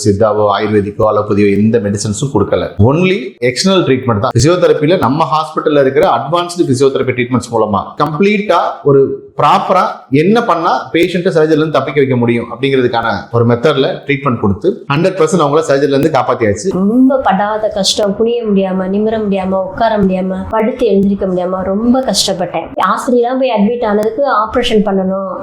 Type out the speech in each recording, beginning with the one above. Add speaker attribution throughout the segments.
Speaker 1: சித்தாவோ ஆயுர்வேதிக்கோ அலோபதியோ எந்த மெடிசன்ஸும் கொடுக்கல. Only external treatment தான். பிசியோதெரப்பில நம்ம ஹாஸ்பிட்டல்ல இருக்கிற அட்வான்ஸ்டு பிசியோதெரப்பி ட்ரீட்மெண்ட்ஸ் மூலமா கம்ப்ளீட்டா ஒரு ப்ராப்பரா என்ன பண்ணா பேஷண்ட்டை சர்ஜரில இருந்து தப்பிக்க வைக்க முடியும் அப்படிங்கிறதுக்கான ஒரு மெத்தட்ல ட்ரீட்மெண்ட் கொடுத்து 100% அவங்கள சர்ஜரில இருந்து காப்பாத்தியாச்சு.
Speaker 2: ரொம்ப படாத கஷ்டம், குனிய முடியாம, நிமிர முடியாம, உட்கார முடியாம, படுத்து எழுந்திருக்க முடியாம ரொம்ப கஷ்டப்பட்டேன். ஆஸ்பத்திரிலாம் போய் அட்மிட் ஆனதுக்கு ஆப்ரேஷன் பண்ணணும்.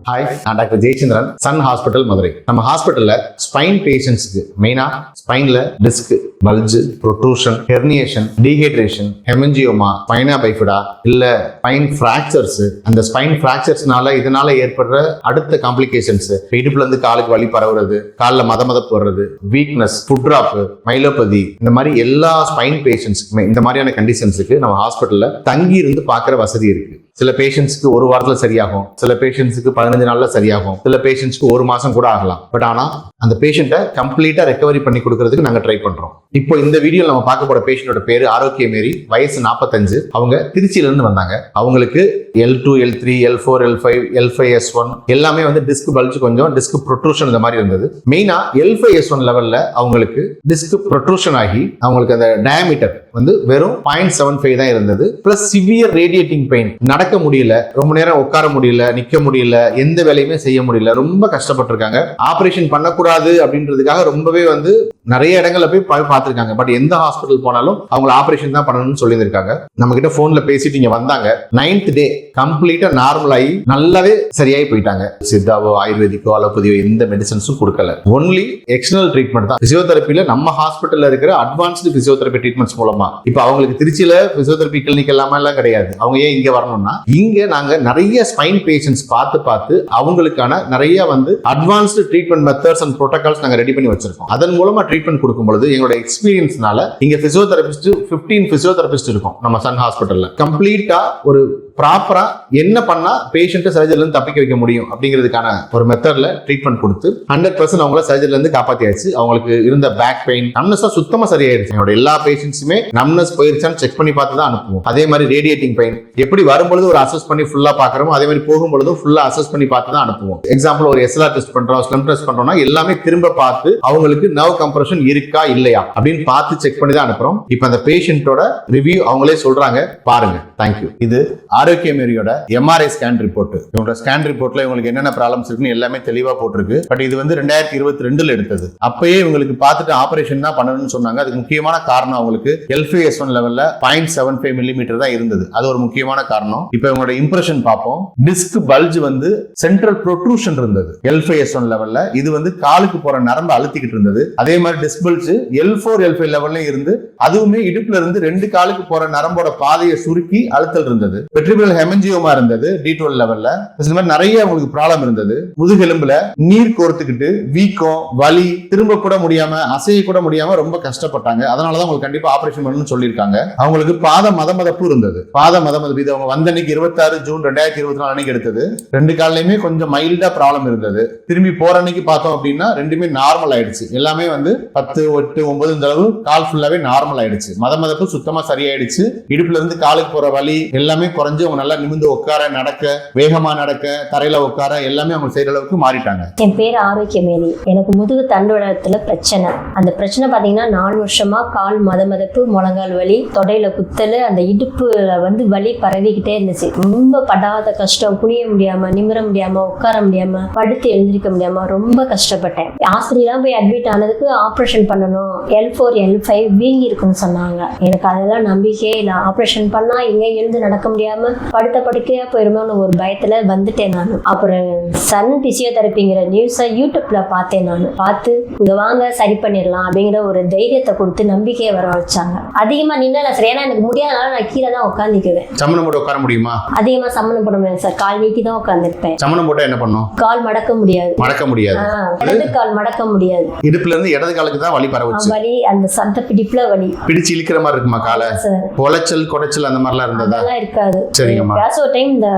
Speaker 1: ஹாய், நான் doctor Jayachandran, Sun hospital Madurai. நம்ம ஹாஸ்பிட்டல்ல ஸ்பைன் பேஷண்ட்ஸ்க்கு மெயினா ஸ்பைன்ல disc, bulge, protrusion, herniation, dehydration, hemangioma, spina bifida இல்ல ஸ்பைன் ஃபிராக்சர்ஸ், அந்த ஸ்பைன் ஃபிராக்சர்ஸ்னால இதனால ஏற்படுற அடுத்த காம்ப்ளிகேஷன்ஸ், இடுப்புல இருந்து காலுக்கு வலி பரவுறது, காலில் மதமதப்பு வர்றது, வீக்னஸ், ஃபுட் டிராப், மைலோபதி, இந்த மாதிரி எல்லா ஸ்பைன் பேஷண்ட்ஸ்க்குமே இந்த மாதிரியான கண்டிஷன்ஸுக்கு நம்ம ஹாஸ்பிட்டல்ல தங்கி இருந்து பார்க்குற வசதி இருக்கு. சில பேஷண்ட்ஸ்க்கு ஒரு வாரத்துல சரியாகும், சில பேஷண்ட்ஸ்க்கு 15 நாள்ல சரியாகும், சில பேஷண்ட்ஸ்க்கு 1 மாசம் கூட ஆகலாம். பட் ஆனா அந்த பேஷண்ட்டை கம்ப்ளீட்டா ரெக்கவரி பண்ணி கொடுக்கறதுக்கு நாங்க ட்ரை பண்றோம். இப்போ இந்த வீடியோ நம்ம பார்க்க போற பேஷண்டோட பேரு ஆரோக்கிய மேரி, வயசு 45. அவங்க திருச்சியில இருந்து வந்தாங்க. அவங்களுக்கு L2, L3, L4, L5, L5S1 எல்லாமே வந்து டிஸ்க் பல்ஜ், கொஞ்சம் டிஸ்க் ப்ரொட்ரூஷன் இந்த மாதிரி இருந்தது. மெயினா L5S1 லெவல்ல அவங்களுக்கு டிஸ்க் ப்ரொட்ரூஷன் ஆகி அவங்களுக்கு அந்த டயாமீட்டர் வந்து வெறும் 0.75 தான் இருந்தது. பிளஸ் சிவியர் ரேடியேட்டிங் பெயின், நடக்க முடியல, ரொம்ப நேரம் உட்கார முடியல, நிக்க முடியல, எந்த வேலையுமே செய்ய முடியல, ரொம்ப கஷ்டப்பட்டிருக்காங்க. ஆபரேஷன் பண்ணக்கூடாது அப்படின்றதுக்காக ரொம்பவே வந்து நிறைய இடங்கள்ல போய் பார்த்திருக்காங்க. பட் எந்த ஹாஸ்பிட்டல் போனாலும் அவங்க ஆபரேஷன் தான் பண்ணணும்னு சொல்லியிருக்காங்க. நம்ம கிட்ட போன்ல பேசிட்டு இங்க வந்தாங்க. 9th டே கம்ப்ளீட்டா நார்மல் ஆகி நல்லாவே சரியாகி போயிட்டாங்க. சித்தாவோ ஆயுர்வேதிக்கோ அலோபதியோ எந்த மெடிசன்ஸும் கொடுக்கல. ஒன்லி எக்ஸ்டர்னல் ட்ரீட்மெண்ட் தான். பிசியோதெரப்பில நம்ம ஹாஸ்பிட்டல்ல இருக்கிற அட்வான்ஸ்டு பிசியோதெரப்பி ட்ரீட்மெண்ட்ஸ் மூலமா இப்ப அவங்களுக்கு திருச்சியில பிசியோதெரப்பி கிளினிக் எல்லாம் கிடையாது. அவங்க ஏன் இங்க வரணும்னா, இங்க நாங்க நிறைய ஸ்பைன் பேஷண்ட்ஸ் பார்த்து அவங்களுக்கான நிறைய வந்து advanced treatment methods and protocols நாங்க ரெடி பண்ணி வச்சிருக்கோம். அதன் மூலமா ட்ரீட்மெண்ட் கொடுக்கும் பொழுது எங்களோட எக்ஸ்பீரியன்ஸ்னால இங்க பிசியோதெரபிஸ்ட் 15 பிசியோதெரபிஸ்ட் இருக்கும் நம்ம சன் ஹாஸ்பிட்டல்ல. கம்ப்ளீட்டா ஒரு ப்ராப்பரா என்ன பண்ணா பேஷண்ட்டை சர்ஜரில இருந்து தப்பிக்க வைக்க முடியும் அப்படிங்கிறதுக்கான ஒரு மெத்தட்ல ட்ரீட்மெண்ட் கொடுத்து 100% அவங்கள சர்ஜரில இருந்து காப்பாத்தியாச்சு. அவங்களுக்கு இருந்த பேக் பெயின், நம்னஸ் சுத்தமா சரியாயிருச்சு. என்னோட எல்லா பேஷண்ட்ஸுமே நம்னஸ் போயிருச்சான்னு செக் பண்ணி பார்த்து தான் அனுப்புவோம். அதே மாதிரி ரேடியேட்டிங் பெயின் எப்படி வரும்பொழுது ஒரு அசஸ் பண்ணி ஃபுல்லா பாக்குறோமோ அதே மாதிரி போகும்பொழுதும் ஃபுல்லா அசஸ் பண்ணி பார்த்து தான் அனுப்புவோம். எக்ஸாம்பிள் ஒரு SLR டெஸ்ட் பண்றோம், ஸ்லம் டெஸ்ட் பண்றோம்னா எல்லாமே திரும்ப பார்த்து அவங்களுக்கு நர்வ் கம்ப்ரஷன் இருக்கா இல்லையா அப்படின்னு பார்த்து செக் பண்ணி தான் அனுப்புறோம். இப்போ அந்த பேஷண்டோட ரிவ்யூ அவங்களே சொல்றாங்க, பாருங்க. தேங்க்யூ. இது ஆரோக்கிய மேரியோட MRI ஸ்கேன் ரிப்போர்ட். இவங்க ஸ்கேன் ரிப்போர்ட்ல இவங்களுக்கு என்னென்ன ப்ராப்ளம்ஸ் இருக்குன்னு எல்லாமே தெளிவா போட்டிருக்கு. பட் இது வந்து 2022ல எடுத்தது. அப்பயே இவங்களுக்கு பார்த்துட்டு ஆபரேஷன் தான் பண்ணணும்னு சொன்னாங்க. அதுக்கு முக்கியமான காரணம் அவங்களுக்கு L5S1 லெவல்ல 0.75 மில்லிமீட்டர் தான் இருந்தது. அது ஒரு முக்கியமான காரணம். இப்போ இவங்களோட இம்ப்ரெஷன் பார்ப்போம். டிஸ்க் பல்ஜ் வந்து சென்ட்ரல் ப்ரொட்ரூஷன் இருந்தது L5S1 லெவல்ல. இது வந்து காலுக்கு போற நரம்பு அழுத்திக்கிட்டு இருந்தது. அதே மாதிரி டிஸ்க் பல்ஜ் L4, L5 லெவல்ல இருந்து அதுவுமே இடுப்புல இருந்து 2 காலுக்கு போற நரம்போட பாதையை சுருக்கி அழுத்தல் இருந்தது. வெட்ரிபிரல் ஹெமஞ்சியோமா இருந்தது D12 லெவல்ல. இந்த மாதிரி நிறைய உங்களுக்கு ப்ராப்ளம் இருந்தது. முதுகெலும்புல நீர் கோர்த்துக்கிட்டு வீக்கம், வலி, திரும்ப கூட முடியாம, அசைய கூட முடியாம ரொம்ப கஷ்டப்பட்டாங்க. அதனாலதான் உங்களுக்கு கண்டிப்பா ஆபரேஷன் பண்ணணும்னு சொல்லியிருக்காங்க. அவங்களுக்கு பாத மதமதப்பு இருந்தது. பாத மதமதப்பு இது அவங்க வந்த அன்னைக்கு 26 ஜூன் 2024 அன்னைக்கு எடுத்தது. 2 காலையுமே கொஞ்சம் மைல்டா ப்ராப்ளம் இருந்தது. திரும்பி போற அன்னைக்கு பார்த்தோம் அப்படின்னா ரெண்டுமே நார்மல் ஆயிடுச்சு. எல்லாமே வந்து 10, 8, 9 இந்த அளவு கால் ஃபுல்லாவே நார்மல் ஆயிடுச்சு. மதமதப்பு சுத்தமா சரியாயிடுச்சு. இடுப்புல இருந்து காலுக்கு போற வலி எல்லாமே குறைஞ்சு அவங்க நல்லா நிமிந்து உட்கார, நடக்க, வேகமா நடக்க, தரையில உட்கார எல்லாமே அவங்க செய்யற அளவுக்கு மாறிட்டாங்க.
Speaker 2: என் பேர் ஆரோக்கிய மேரி. எனக்கு முதுகு தண்டுவடத்துல பிரச்சனை. அந்த பிரச்சனை பாத்தீங்கன்னா 4 வருஷமா கால் மதமதப்பு, முழங்கால் வலி, தொடையில குத்தல், அந்த இடுப்புல வந்து வலி பரவிக்கிட்டே இருந்துச்சு. ரொம்ப படாத கஷ்டம், குனிய முடியாம, நிமிர முடியாம, உட்கார முடியாம, படுத்து எழுந்திருக்க முடியாம ரொம்ப கஷ்டப்பட்டேன். ஆஸ்பத்திரிலாம் போய் அட்மிட் ஆனதுக்கு ஆப்ரேஷன் பண்ணணும், L4, L5 வீங்கி இருக்கும் சொன்னாங்க. எனக்கு அதெல்லாம் நம்பிக்கையே இல்லை. ஆப்ரேஷன் பண்ணா எங்க எழுந்து நடக்க முடியாம படுத்த படுக்கையா போயிருமோன்னு ஒரு பயத்துல வந்துட்டேன் நான். அப்புறம் சன் பிசியோதெரபிங்கிற நியூஸை யூடியூப்ல பார்த்தேன். நான் பார்த்து இங்க வாங்க சரி பண்ணிடலாம் அப்படிங்கிற ஒரு தைரியத்தை கொடுத்து நம்பிக்கையை வர வச்சாங்க. அதிகமா நின்னா சார், ஏன்னா எனக்கு முடியாதனால நான் கீழே தான் உட்காந்துக்குவேன்.
Speaker 1: சமணம் போட்டு உட்கார முடியுமா?
Speaker 2: அதிகமா சமணம் போட முடியாது சார், கால் நீட்டி தான் உட்காந்துருப்பேன்.
Speaker 1: சமணம் போட்டா என்ன பண்ணும்?
Speaker 2: கால் மடக்க முடியாது.
Speaker 1: மடக்க முடியாது.
Speaker 2: இடது கால் மடக்க முடியாது.
Speaker 1: இடுப்புல இருந்து இடது காலுக்கு தான் வலி பரவுச்சு.
Speaker 2: வலி அந்த சந்த பிடிப்புல வலி
Speaker 1: பிடிச்சு இழுக்கிற மாதிரி இருக்குமா காலை?
Speaker 2: சார்
Speaker 1: உளைச்சல் கொடைச்சல் அந்த மாதிரிலாம் இருந்ததா?
Speaker 2: அதெல்லாம் இருக்காது.
Speaker 1: சரிங்கம்மா.
Speaker 2: ஒரு டைம் இந்த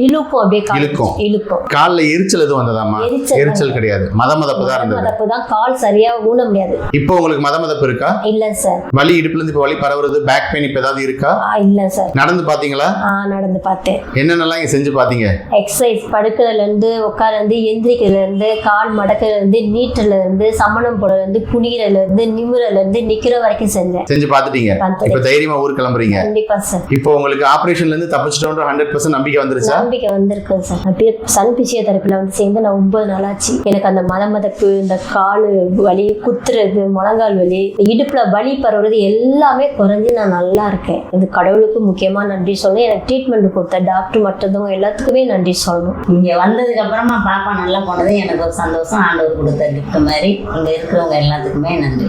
Speaker 2: இழுக்கும் அப்படியே இழுக்கும்.
Speaker 1: கால்ல எரிச்சல் எதுவும் வந்ததாமா? எரிச்சல் கிடையாது, மதமதப்பு தான் இருந்தது.
Speaker 2: மதமதப்பு தான், கால் சரியா ஊன முடியாது.
Speaker 1: இப்போ உங்களுக்கு மதமதப்பு இருக்கா?
Speaker 2: இல்ல சார்.
Speaker 1: வலி இடுப்புல இருந்து இப்ப வலி பரவுறது, பேக் பெயின் இப்ப ஏதாவது இருக்கா?
Speaker 2: இல்ல சார்.
Speaker 1: நடந்து பாத்தீங்களா?
Speaker 2: நடந்து பார்த்தேன்.
Speaker 1: என்னென்னலாம் இங்க செஞ்சு பாத்தீங்க?
Speaker 2: எக்ஸசைஸ், படுக்கிறதுல இருந்து உட்கார்ல இருந்து எந்திரிக்கிறதுல இருந்து கால் மடக்கிறதுல இருந்து நீட்டல இருந்து சமணம் போடுறதுல இருந்து குனிகிறதுல இருந்து நிமிரல இருந்து நிக்கிற வரைக்கும் செஞ்சு பாத்துட்டீங்க. இப்ப தைரியமா ஊர் கிளம்புறீங்க. கண்டிப்பா சார். இப்போ உங்களுக்கு ஆபரேஷன்ல இருந்து தப்பிச்சிட்டோம்ன்ற 100% நம்பிக்கை வந்துருச்சா? நம்பிக்கை வந்திருக்கு சார். அப்படியே சன் பிசியோதெரபில வந்து சேர்ந்து நான் 9 நாள் ஆச்சு. எனக்கு அந்த மதமதப்பு, இந்த காலு வலி, குத்துறது, முழங்கால் வலி, இடுப்புல வலி பரவுறது எல்லாமே குறைஞ்சு நான் நல்லா இருக்கேன். இது கடவுளுக்கு முக்கியமா நன்றி சொல்லணும். எனக்கு ட்ரீட்மெண்ட் கொடுத்த டாக்டர் மட்டும் எல்லாத்துக்குமே நன்றி சொல்லணும்.
Speaker 3: இங்க வந்ததுக்கு அப்புறமா பாப்பா நல்லா போனது எனக்கு ஒரு சந்தோஷம். ஆண்டவர் கொடுத்த கிஃப்ட் மாதிரி இங்க இருக்கிறவங்க எல்லாத்துக்குமே நன்றி.